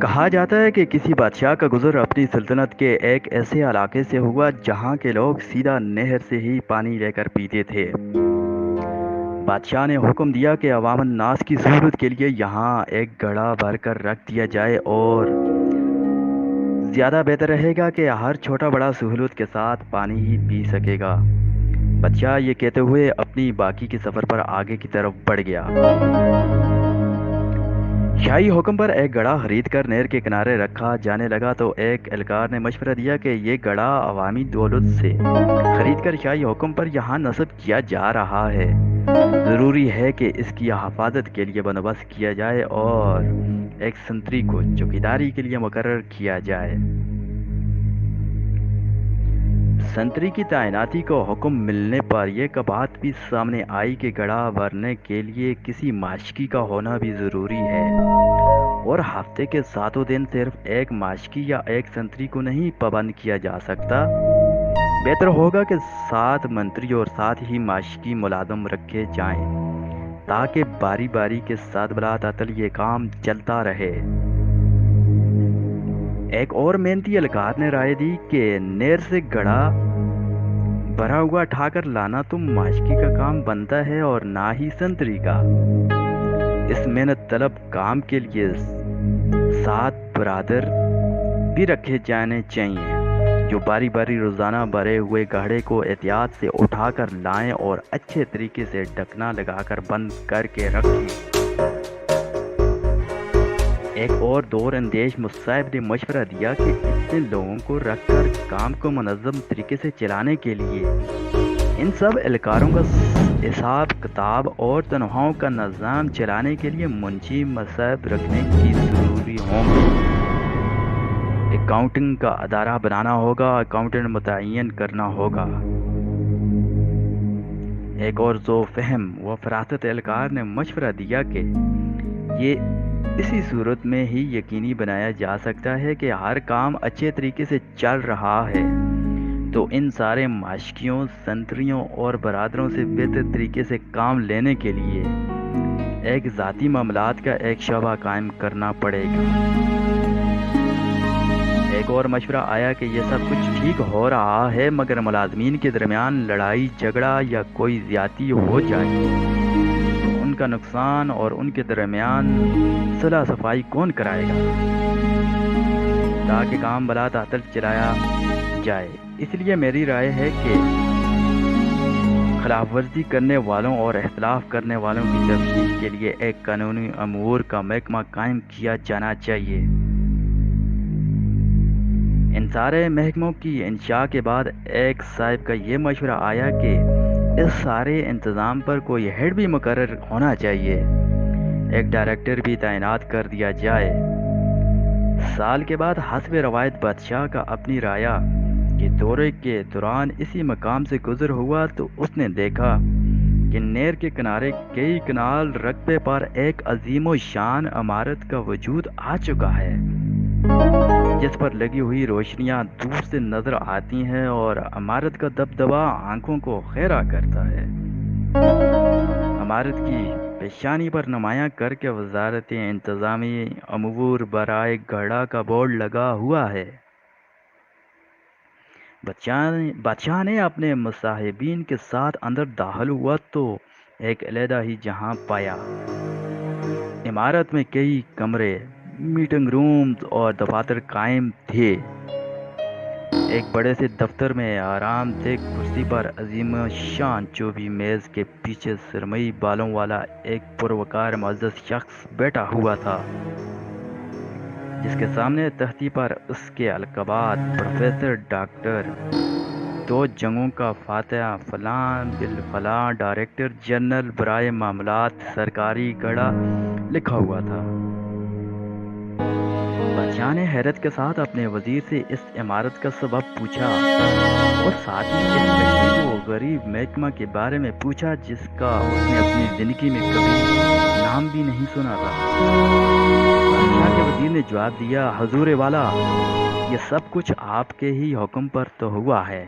کہا جاتا ہے کہ کسی بادشاہ کا گزر اپنی سلطنت کے ایک ایسے علاقے سے ہوا جہاں کے لوگ سیدھا نہر سے ہی پانی لے کر پیتے تھے۔ بادشاہ نے حکم دیا کہ عوام الناس کی سہولت کے لیے یہاں ایک گڑھا بھر کر رکھ دیا جائے اور زیادہ بہتر رہے گا کہ ہر چھوٹا بڑا سہولت کے ساتھ پانی ہی پی سکے گا۔ بادشاہ یہ کہتے ہوئے اپنی باقی کے سفر پر آگے کی طرف بڑھ گیا۔ شاہی حکم پر ایک گڑھا خرید کر نہر کے کنارے رکھا جانے لگا تو ایک اہلکار نے مشورہ دیا کہ یہ گڑھا عوامی دولت سے خرید کر شاہی حکم پر یہاں نصب کیا جا رہا ہے، ضروری ہے کہ اس کی حفاظت کے لیے بندوبست کیا جائے اور ایک سنتری کو چوکیداری کے لیے مقرر کیا جائے۔ سنتری کی تعیناتی کو حکم ملنے پر یہ بات بھی سامنے آئی کہ گڑھا بھرنے کے لیے کسی ماشکی کا ہونا بھی ضروری ہے اور ہفتے کے 7 دن صرف ایک ماشکی یا ایک سنتری کو نہیں پابند کیا جا سکتا۔ بہتر ہوگا کہ 7 منتری اور 7 ہی ماشکی ملازم رکھے جائیں تاکہ باری باری کے ساتھ بلا تعطل یہ کام چلتا رہے۔ ایک اور محنتی اہلکار نے رائے دی کہ نہر سے گڑھا بھرا ہوا اٹھا کر لانا تو ماشکی کا کام بنتا ہے اور نہ ہی سنتری کا۔ اس محنت طلب کام کے لیے 7 برادر بھی رکھے جانے چاہیے جو باری باری روزانہ بھرے ہوئے گڑھے کو احتیاط سے اٹھا کر لائیں اور اچھے طریقے سے ڈھکنا لگا کر بند کر کے رکھیں۔ ایک اور دور اندیش مصاحب نے مشورہ دیا کہ اتنے لوگوں کو رکھ کر کام کو منظم طریقے سے چلانے کے لیے ان سب اہلکاروں کا حساب کتاب اور تنخواہوں کا نظام چلانے کے لیے منشی مصاحب رکھنے کی ضروری ہوں گے۔ اکاؤنٹنگ کا ادارہ بنانا ہوگا، اکاؤنٹنٹ متعین کرنا ہوگا۔ ایک اور ذو فہم و فراست اہلکار نے مشورہ دیا کہ یہ اسی صورت میں ہی یقینی بنایا جا سکتا ہے کہ ہر کام اچھے طریقے سے چل رہا ہے تو ان سارے ماشکیوں، سنتریوں اور برادروں سے بہتر طریقے سے کام لینے کے لیے ایک ذاتی معاملات کا ایک شعبہ قائم کرنا پڑے گا۔ ایک اور مشورہ آیا کہ یہ سب کچھ ٹھیک ہو رہا ہے مگر ملازمین کے درمیان لڑائی جھگڑا یا کوئی زیادتی ہو جائے تو ان کا نقصان اور ان کے درمیان صلح صفائی کون کرائے گا تاکہ کام بلا تعطل چلایا جائے۔ اس لیے میری رائے ہے کہ خلاف ورزی کرنے والوں اور اختلاف کرنے والوں کی تفتیش کے لیے ایک قانونی امور کا محکمہ قائم کیا جانا چاہیے۔ ان سارے محکموں کی انشاء کے بعد ایک صاحب کا یہ مشورہ آیا کہ اس سارے انتظام پر کوئی ہیڈ بھی مقرر ہونا چاہیے، ایک ڈائریکٹر بھی تعینات کر دیا جائے۔ سال کے بعد حسب روایت بادشاہ کا اپنی رعایا کے دورے کے دوران اسی مقام سے گزر ہوا تو اس نے دیکھا کہ نہر کے کنارے کئی کنال رقبے پر ایک عظیم و شان عمارت کا وجود آ چکا ہے جس پر لگی ہوئی روشنیاں دور سے نظر آتی ہیں اور عمارت کا دبدبا آنکھوں کو خیرہ کرتا ہے۔ عمارت کی پیشانی پر نمایاں کر کے وزارت انتظامی امور برائے گڑھا کا بورڈ لگا ہوا ہے۔ بادشاہ نے اپنے مصاحبین کے ساتھ اندر داخل ہوا تو ایک علیحدہ ہی جہاں پایا۔ عمارت میں کئی کمرے، میٹنگ رومز اور دفاتر قائم تھے۔ ایک بڑے سے دفتر میں آرام دہ کرسی پر عظیم شان چوبی میز کے پیچھے سرمئی بالوں والا ایک پروقار معزز شخص بیٹھا ہوا تھا جس کے سامنے تختی پر اس کے القابات پروفیسر، ڈاکٹر، 2 جنگوں کا فاتح، فلاں بالفلاں، ڈائریکٹر جنرل برائے معاملات سرکاری گڑھا لکھا ہوا تھا۔ بادشاہ نے حیرت کے ساتھ اپنے وزیر سے اس عمارت کا سبب پوچھا اور ساتھ ہی اس عجیب و غریب محکمہ کے بارے میں پوچھا جس کا اس نے اپنی زندگی میں کبھی نام بھی نہیں سنا تھا۔ بادشاہ کے وزیر نے جواب دیا، حضور والا، یہ سب کچھ آپ کے ہی حکم پر تو ہوا ہے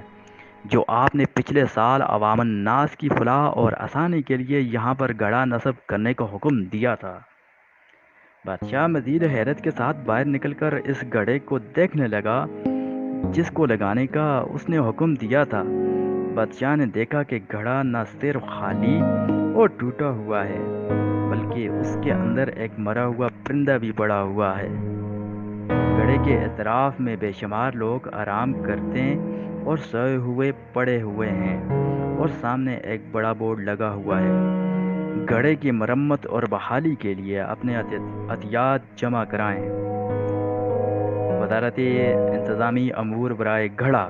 جو آپ نے پچھلے سال عوام الناس کی فلاح اور آسانی کے لیے یہاں پر گڑھا نصب کرنے کا حکم دیا تھا۔ بادشاہ مزید حیرت کے ساتھ باہر نکل کر اس گھڑے کو دیکھنے لگا جس کو لگانے کا اس نے حکم دیا تھا۔ بادشاہ نے دیکھا کہ گھڑا نہ صرف خالی اور ٹوٹا ہوا ہے بلکہ اس کے اندر ایک مرا ہوا پرندہ بھی پڑا ہوا ہے۔ گھڑے کے اطراف میں بے شمار لوگ آرام کرتے اور سوئے ہوئے پڑے ہوئے ہیں، اور سامنے ایک بڑا بورڈ لگا ہوا ہے: گھڑے کی مرمت اور بحالی کے لیے اپنے عطیات جمع کرائیں، وزارت انتظامی امور برائے گھڑا۔